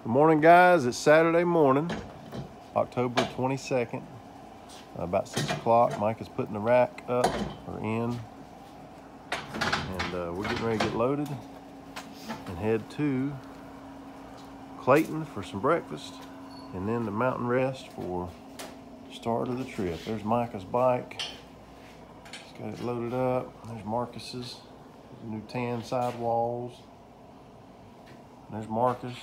Good morning, guys. It's Saturday morning, October 22nd, about 6 o'clock. Mike is putting the rack up or in, and we're getting ready to get loaded and head to Clayton for some breakfast, and then the mountain rest for the start of the trip. There's Micah's bike. He's got it loaded up. There's Marcus's new tan sidewalls. There's Marcus,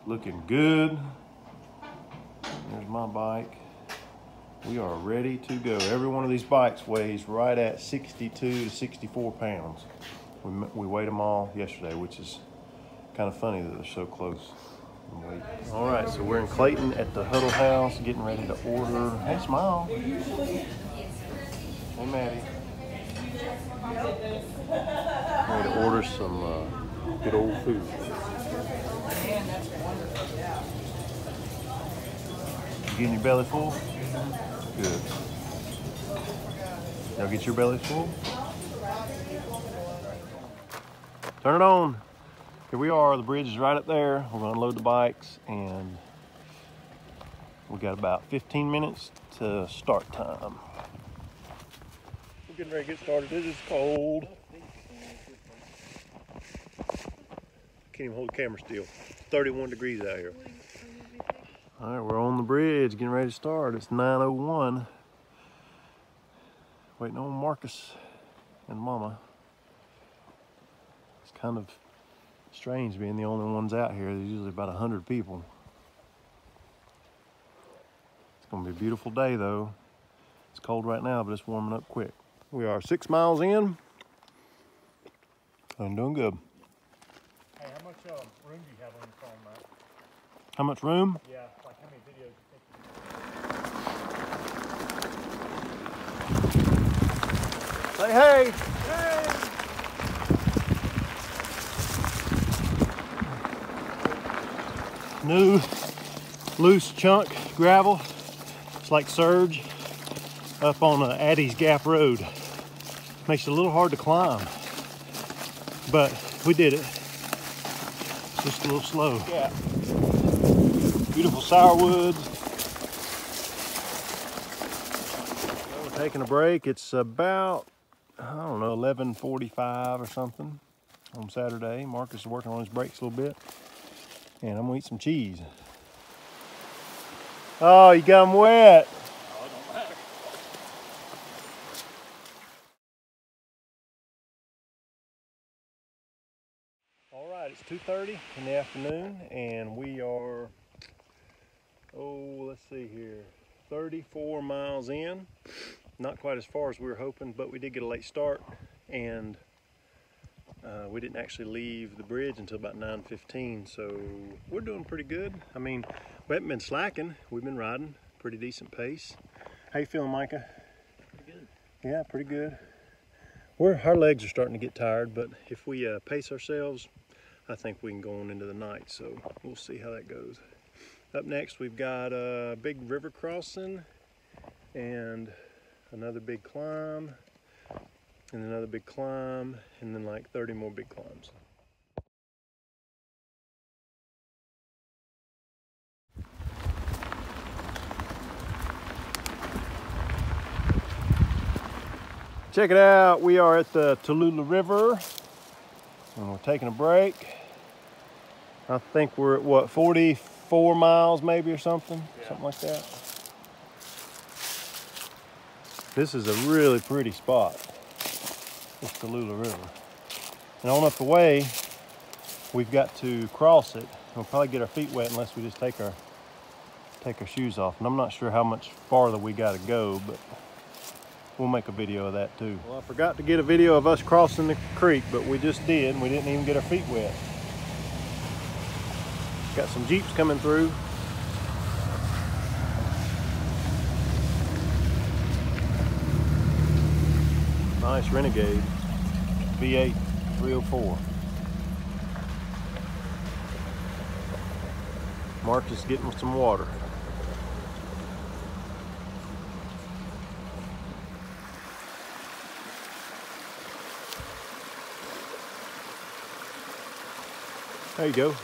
looking good. There's my bike. We are ready to go. Every one of these bikes weighs right at 62 to 64 pounds. We weighed them all yesterday, which is kind of funny that they're so close in weight. All right, so we're in Clayton at the Huddle House, getting ready to order. Hey, smile. Hey, Maddie. Ready to order some good old food. You getting your belly full? Good. Y'all get your belly full? Turn it on. Here we are. The bridge is right up there. We're going to load the bikes, and we got about 15 minutes to start time. We're getting ready to get started. This is cold. Can't even hold the camera still. It's 31 degrees out here. All right, we're on the bridge, getting ready to start. It's 9:01. Waiting on Marcus and Mama. It's kind of strange being the only ones out here. There's usually about 100 people. It's gonna be a beautiful day though. It's cold right now, but it's warming up quick. We are 6 miles in. I'm doing good. Hey, how much room do you have on your phone, Matt? How much room? Yeah, like how many videos you think? Say hey! Hey! New loose chunk gravel. It's like surge up on Addie's Gap Road. Makes it a little hard to climb, but we did it. It's just a little slow. Yeah. Beautiful sourwoods. We're taking a break. It's about, I don't know, 11:45 or something on Saturday. Marcus is working on his brakes a little bit, and I'm gonna eat some cheese. Oh, you got them wet. Oh, it don't matter. All right, it's 2:30 in the afternoon, and we are, let's see here, 34 miles in. Not quite as far as we were hoping, but we did get a late start, and we didn't actually leave the bridge until about 9:15, so we're doing pretty good. I mean, we haven't been slacking. We've been riding pretty decent pace. How you feeling, Micah? Pretty good. Yeah, pretty good. Our legs are starting to get tired, but if we pace ourselves, I think we can go on into the night, so we'll see how that goes. Up next, we've got a big river crossing and another big climb and another big climb, and then like 30 more big climbs. Check it out, we are at the Tallulah River, and we're taking a break. I think we're at what, 44 miles maybe or something? Yeah. Something like that. This is a really pretty spot, this Tallulah River. And on up the way, we've got to cross it. We'll probably get our feet wet unless we just take our shoes off. And I'm not sure how much farther we got to go, but we'll make a video of that too. Well, I forgot to get a video of us crossing the creek, but we just did, and we didn't even get our feet wet. Got some Jeeps coming through. Nice Renegade V8 304. Mark is getting some water. There you go.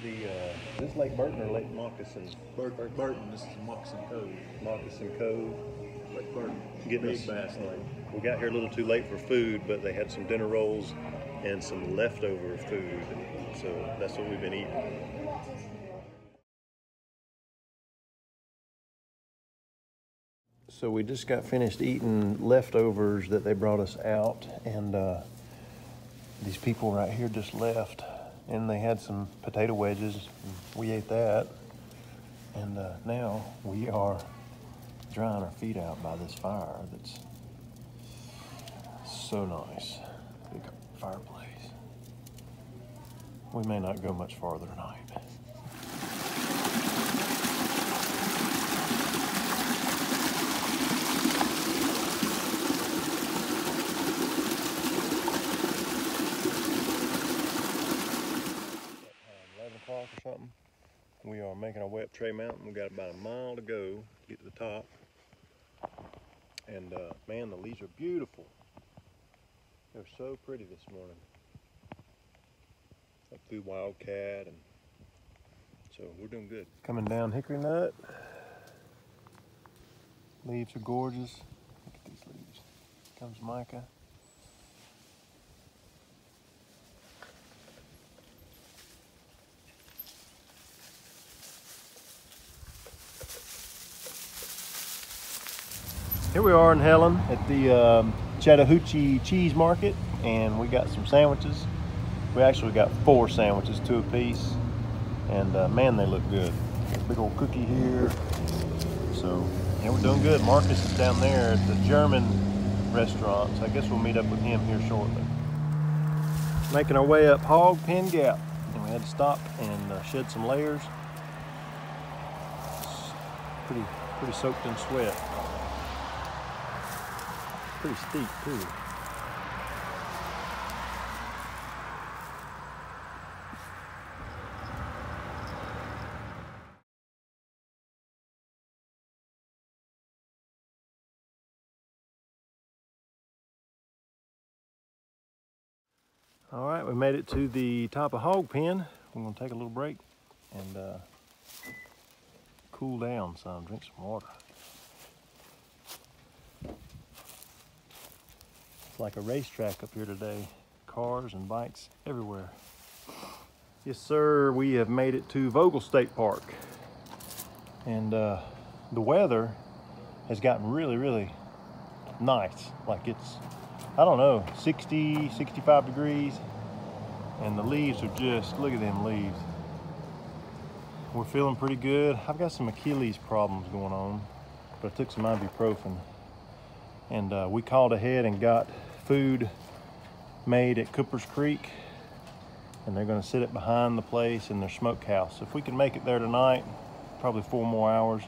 the, is this Lake Burton or Lake Moccasin? Burton, this is Moccasin Cove. Moccasin Cove. Lake Burton. Getting Big us, bass lake. we got here a little too late for food, but they had some dinner rolls and some leftover food. So that's what we've been eating. So we just got finished eating leftovers that they brought us out, and these people right here just left, and they had some potato wedges. We ate that, and now we are drying our feet out by this fire that's so nice. Big fireplace. We may not go much farther tonight. Or something. We are making our way up Tray Mountain. We got about a mile to go to get to the top. And man, the leaves are beautiful. They're so pretty this morning. Up through Wildcat, and so we're doing good. Coming down Hickory Nut. Leaves are gorgeous. Look at these leaves. Here comes Micah. Here we are in Helen at the Chattahoochee Cheese Market, and we got some sandwiches. We actually got 4 sandwiches, 2 apiece, and man, they look good. Big old cookie here. So yeah, we're doing good. Marcus is down there at the German restaurant, so I guess we'll meet up with him here shortly. Making our way up Hog Pen Gap, and we had to stop and shed some layers. It's pretty soaked in sweat. Pretty steep too. All right, we made it to the top of Hog Pen. We're gonna take a little break and cool down some, drink some water. It's like a racetrack up here today. Cars and bikes everywhere. Yes, sir, we have made it to Vogel State Park. And the weather has gotten really, really nice. Like it's, I don't know, 60, 65 degrees. And the leaves are just, look at them leaves. We're feeling pretty good. I've got some Achilles problems going on, but I took some ibuprofen. And we called ahead and got food made at Cooper's Creek, and they're gonna sit it behind the place in their smokehouse. If we can make it there tonight, probably 4 more hours,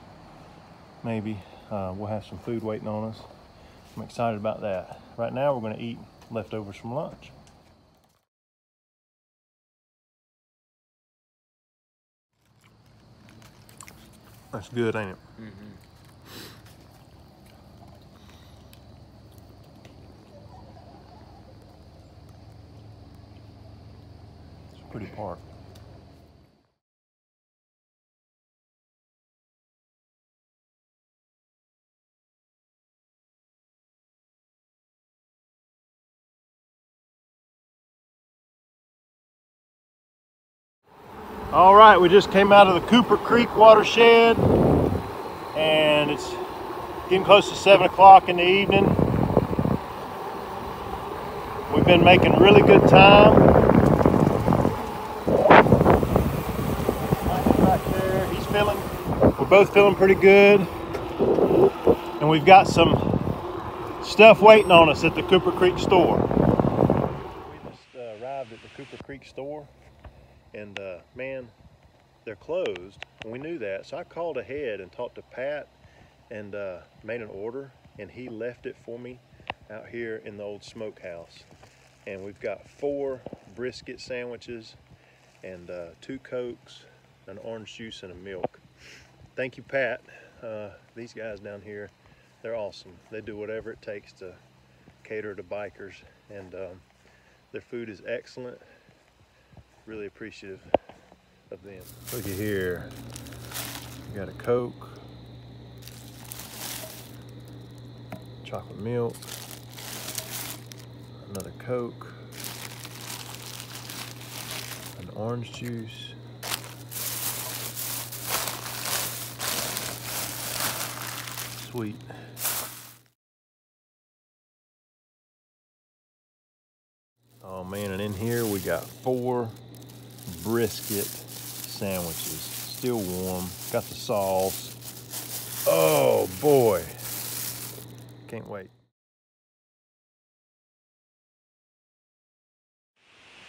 maybe, we'll have some food waiting on us. I'm excited about that. Right now, we're gonna eat leftovers from lunch. That's good, ain't it? Mm-hmm. Pretty park. All right, we just came out of the Cooper Creek watershed, and it's getting close to 7 o'clock in the evening. We've been making really good time. Right there, he's feeling. We're both feeling pretty good, and we've got some stuff waiting on us at the Cooper Creek store. We just arrived at the Cooper Creek store, and man, they're closed. We knew that, so I called ahead and talked to Pat and made an order, and he left it for me out here in the old smokehouse. And we've got 4 brisket sandwiches and 2 Cokes, an orange juice, and a milk. Thank you, Pat. These guys down here, they're awesome. They do whatever it takes to cater to bikers, and their food is excellent. Really appreciative of them. Look at here. We got a Coke, chocolate milk, another Coke, an orange juice, sweet. Oh man, and in here we got 4 brisket sandwiches. Still warm, got the sauce. Oh boy, can't wait.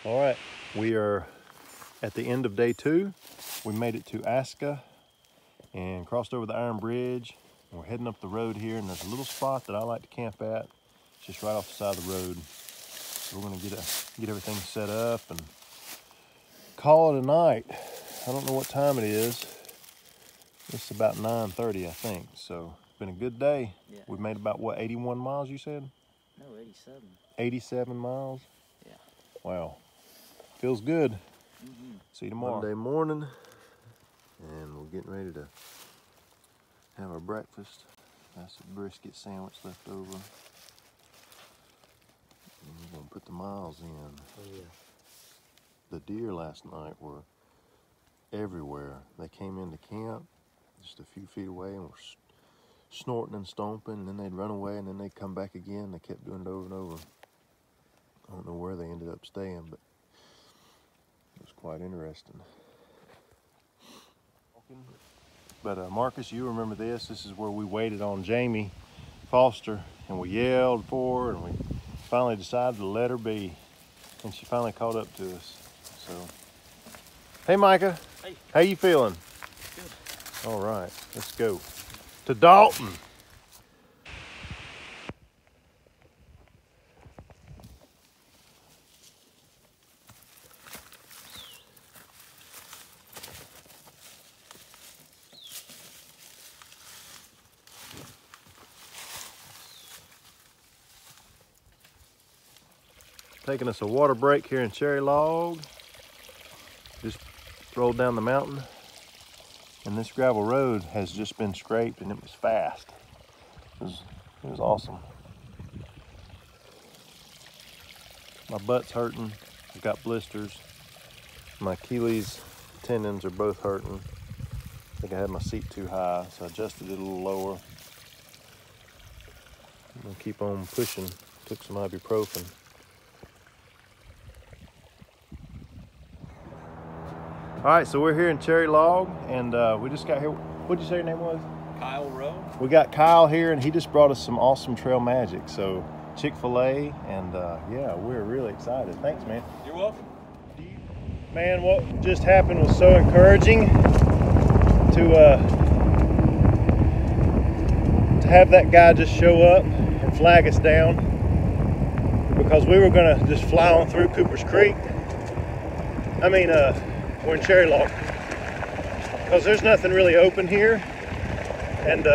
All right, we are at the end of day 2. We made it to Aska and crossed over the Iron Bridge. And we're heading up the road here, and there's a little spot that I like to camp at, just right off the side of the road. So we're gonna get everything set up and call it a night. I don't know what time it is. It's about 9:30, I think. So it's been a good day. Yeah. We've made about, what, 81 miles, you said? No, 87. 87 miles? Yeah. Wow. Feels good. Mm-hmm. See you tomorrow. Monday morning, and we're getting ready to have our breakfast. That's a brisket sandwich left over. And we're gonna put the miles in. Oh, yeah. The deer last night were everywhere. They came into camp just a few feet away and were snorting and stomping, and then they'd run away, and then they'd come back again. They kept doing it over and over. I don't know where they ended up staying, but it was quite interesting. But Marcus, you remember this. This is where we waited on Jamie Foster, and we yelled for her, and we finally decided to let her be. And she finally caught up to us. So, hey Micah, Hey. How you feeling? Good. All right, let's go to Dalton. Taking us a water break here in Cherry Log. Just rolled down the mountain, and this gravel road has just been scraped, and it was fast. It was awesome. My butt's hurting. I've got blisters. My Achilles tendons are both hurting. I think I had my seat too high, so I adjusted it a little lower. I'm gonna keep on pushing. Took some ibuprofen. All right, so we're here in Cherry Log, and we just got here. What'd you say your name was? Kyle Rowe. We got Kyle here, and he just brought us some awesome trail magic. So Chick-fil-A, and yeah, we're really excited. Thanks, man. You're welcome. Man, what just happened was so encouraging to have that guy just show up and flag us down, because we were gonna just fly on through Cooper's Creek. I mean, we're in Cherry Log, because there's nothing really open here. And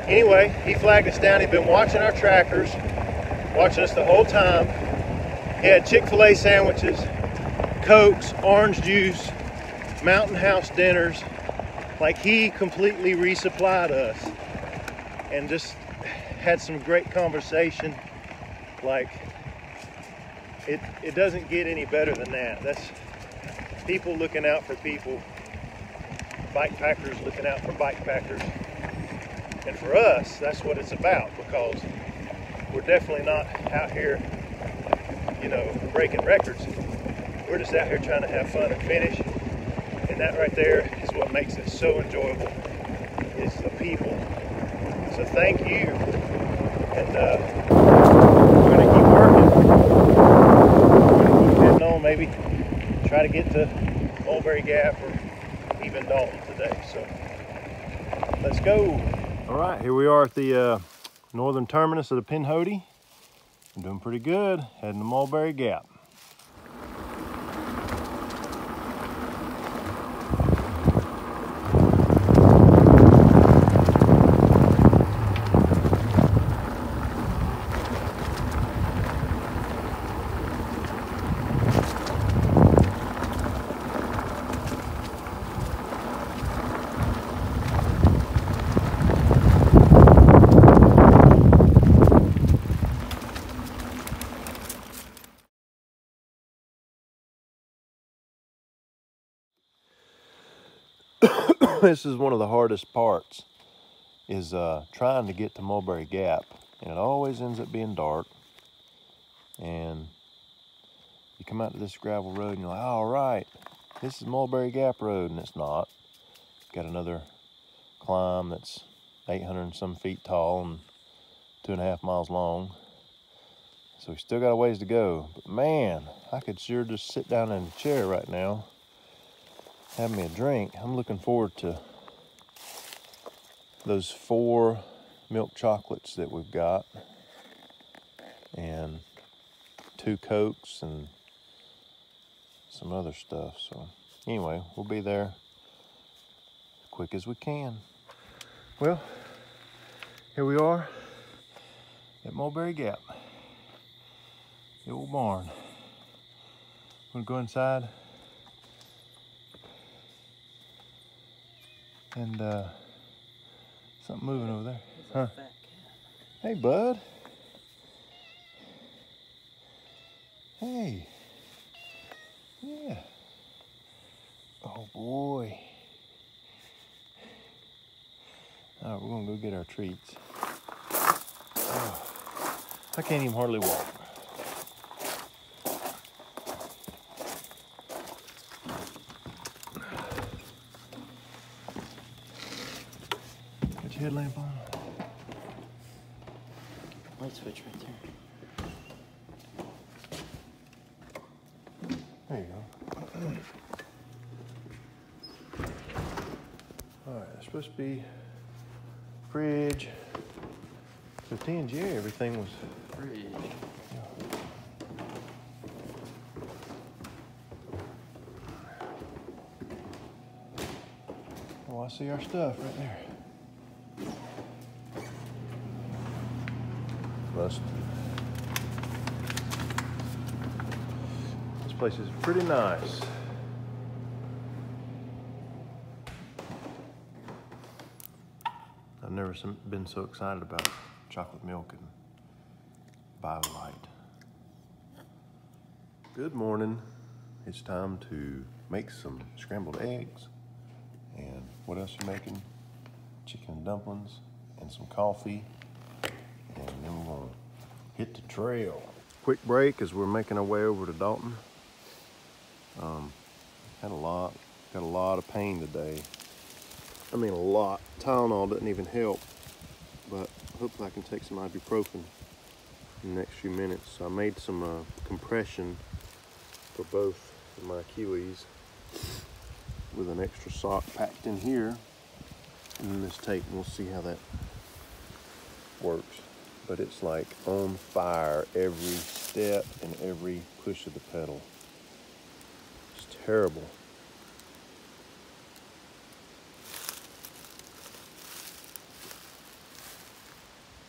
anyway, he flagged us down. He'd been watching our trackers, watching us the whole time. He had Chick-fil-A sandwiches, Cokes, orange juice, Mountain House dinners. Like, he completely resupplied us, and just had some great conversation. Like, it doesn't get any better than that. That's people looking out for people, bike packers looking out for bike packers. And for us, that's what it's about, because we're definitely not out here, you know, breaking records. We're just out here trying to have fun and finish. And that right there is what makes it so enjoyable, is the people. So thank you. And we're gonna keep working. We're gonna keep heading on, maybe try to get to Mulberry Gap or even Dalton today. So let's go. All right, here we are at the northern terminus of the Pinhoti. I'm doing pretty good, heading to Mulberry Gap. This is one of the hardest parts, is trying to get to Mulberry Gap, and it always ends up being dark. And you come out to this gravel road and you're like, all right, this is Mulberry Gap Road, and it's not. Got another climb that's 800 and some feet tall and 2.5 miles long. So we still got a ways to go. But man, I could sure just sit down in a chair right now, have me a drink. I'm looking forward to those 4 milk chocolates that we've got, and 2 Cokes and some other stuff. So anyway, we'll be there as quick as we can. Well, here we are at Mulberry Gap, the old barn. I'm gonna go inside and something moving over there. Huh? Hey, bud. Hey. Yeah. Oh boy. All right, we're gonna go get our treats. Oh, I can't even hardly walk. Got your headlamp on? Light switch right there. There you go. All right, it's supposed to be fridge. So Tnga, everything was Fridge. Oh, I see our stuff right there. Busted. This place is pretty nice. I've never been so excited about chocolate milk and BioLite. Good morning. It's time to make some scrambled eggs. And what else you making? Chicken dumplings and some coffee. And then we're gonna hit the trail. Quick break as we're making our way over to Dalton. Got a lot of pain today. I mean, a lot. Tylenol doesn't even help, but hopefully I can take some ibuprofen in the next few minutes. So I made some compression for both of my Kiwis with an extra sock packed in here, and then this tape, and we'll see how that works. But it's like on fire every step and every push of the pedal. It's terrible.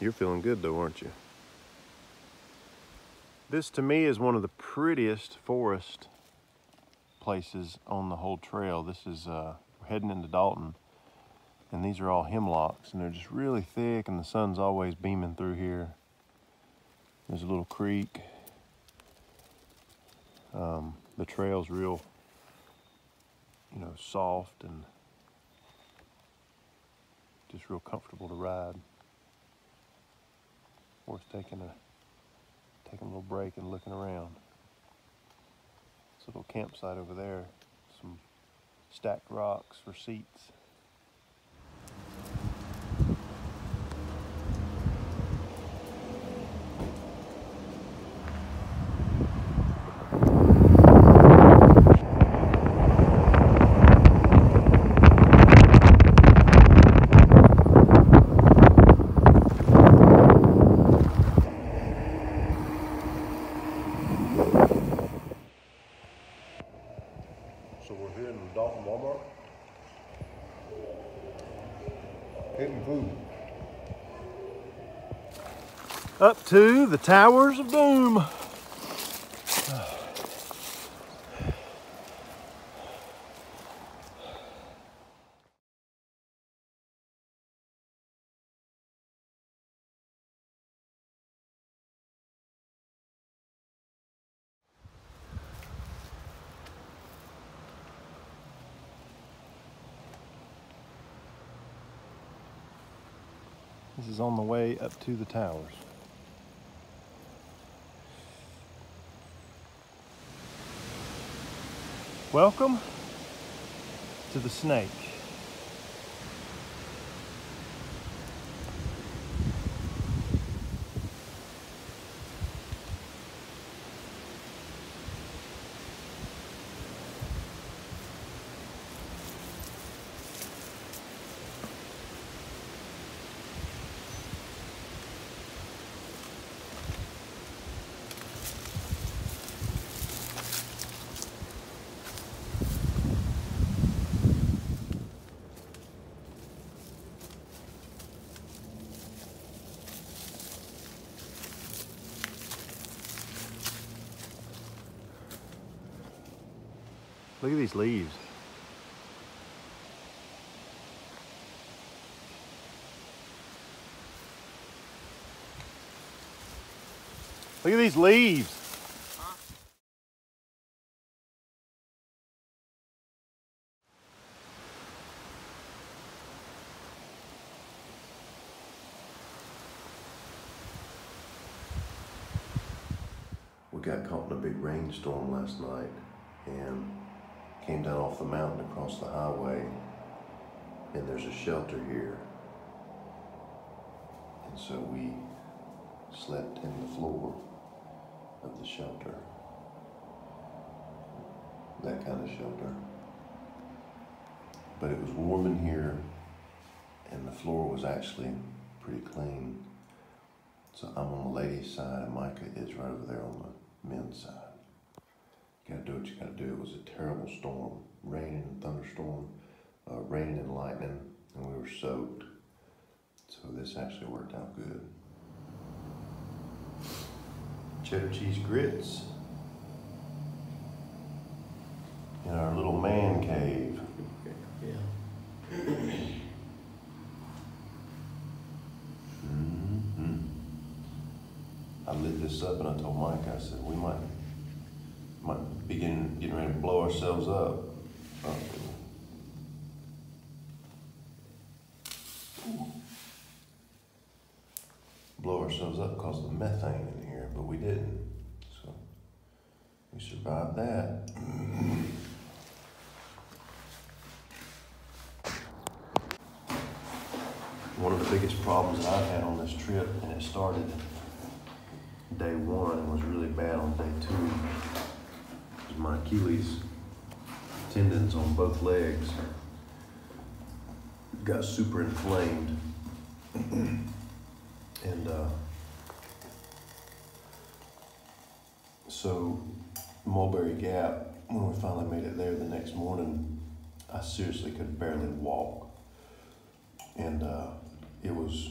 You're feeling good though, aren't you? This to me is one of the prettiest forest places on the whole trail. This is, we're heading into Dalton, and these are all hemlocks, and they're just really thick, and the sun's always beaming through here. There's a little creek. The trail's real, soft and just real comfortable to ride. Worth taking a little break and looking around. It's a little campsite over there. Some stacked rocks for seats. So we're here in Dalton Walmart. Getting food. Up to the Towers of Doom. This is on the way up to the towers. Welcome to the Snake. Look at these leaves. Look at these leaves. We got caught in a big rainstorm last night and came down off the mountain across the highway, and there's a shelter here. And so we slept in the floor of the shelter. That kind of shelter. But it was warm in here, and the floor was actually pretty clean. So I'm on the ladies' side, and Micah is right over there on the men's side. You gotta do what you gotta do. It was a terrible storm, raining and thunderstorm, raining and lightning, and we were soaked. So this actually worked out good. Cheddar cheese grits in our little man cave. Yeah. I lit this up and I told Mike, I said, we might be getting ready to blow ourselves up. Blow ourselves up because of the methane in here, but we didn't. So we survived that. One of the biggest problems that I've had on this trip, and it started day one and was really bad on day two, is my Achilles tendons on both legs got super inflamed. And so Mulberry Gap, when we finally made it there the next morning, I seriously could barely walk. And it was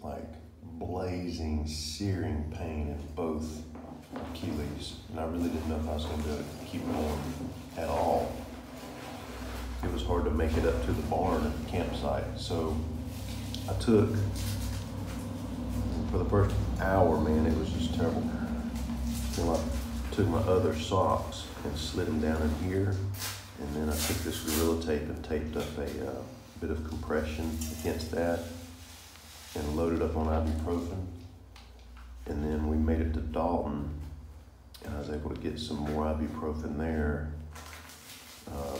like blazing, searing pain in both Achilles. And I really didn't know if I was gonna be able to keep going at all. It was hard to make it up to the barn at the campsite. So I took, for the first hour, man, it was just terrible. Then I took my other socks and slid them down in here. And then I took this Gorilla Tape and taped up a bit of compression against that and loaded up on ibuprofen. And then we made it to Dalton, and I was able to get some more ibuprofen there.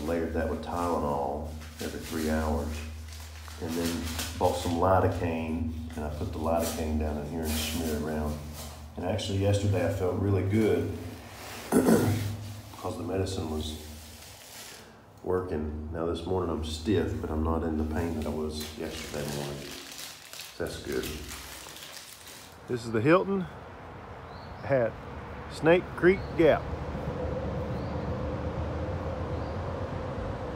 Layered that with Tylenol every 3 hours. And then bought some lidocaine, and I put the lidocaine down in here and smeared around. And actually yesterday I felt really good because the medicine was working. Now this morning I'm stiff, but I'm not in the pain that I was yesterday morning. That's good. This is the Hilton at Snake Creek Gap.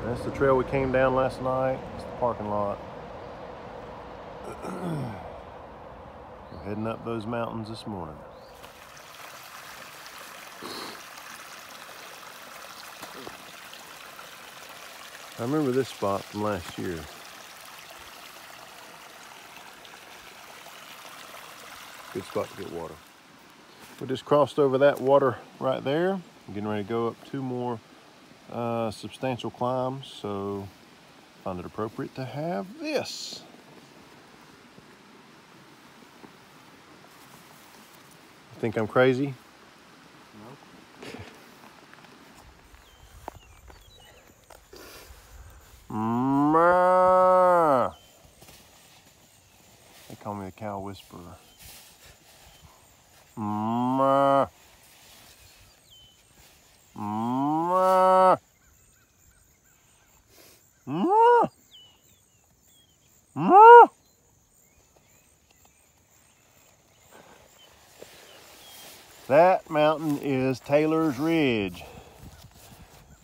That's the trail we came down last night. It's the parking lot. We're heading up those mountains this morning. I remember this spot from last year. Good spot to get water. We just crossed over that water right there. I'm getting ready to go up 2 more substantial climbs, so I found it appropriate to have this. Think I'm crazy? No. They call me the cow whisperer. Mmm. Mmm. Mmm. Mmm. That mountain is Taylor's Ridge.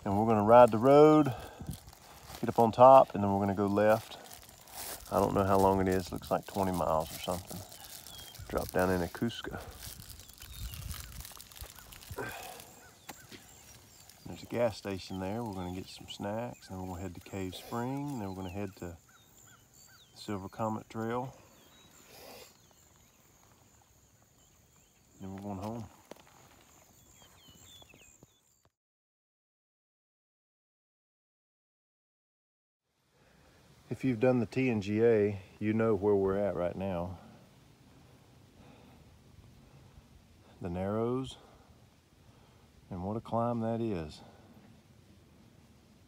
And we're gonna ride the road, get up on top, and then we're gonna go left. I don't know how long it is. Looks like 20 miles or something. Drop down in Cusco. There's a gas station there. We're gonna get some snacks, and then we're gonna head to Cave Spring, and then we're gonna head to Silver Comet Trail. Then we're going home. If you've done the Tnga, you know where we're at right now. The Narrows, and what a climb that is.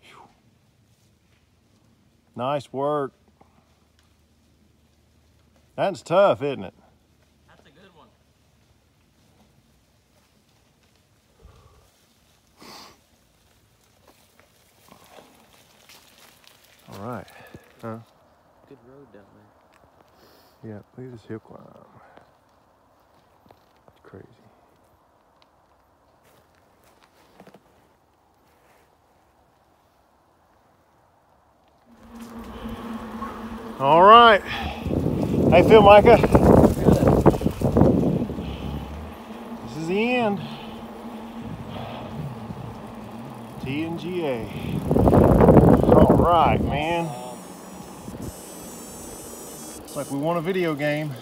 Whew. Nice work. That's tough, isn't it? That's a good one. All right. Huh? Good road down there. Yeah, look at this hill climb. It's crazy. All right. How you feel, Micah? This is the end. Tnga. All right, man. It's like we won a video game.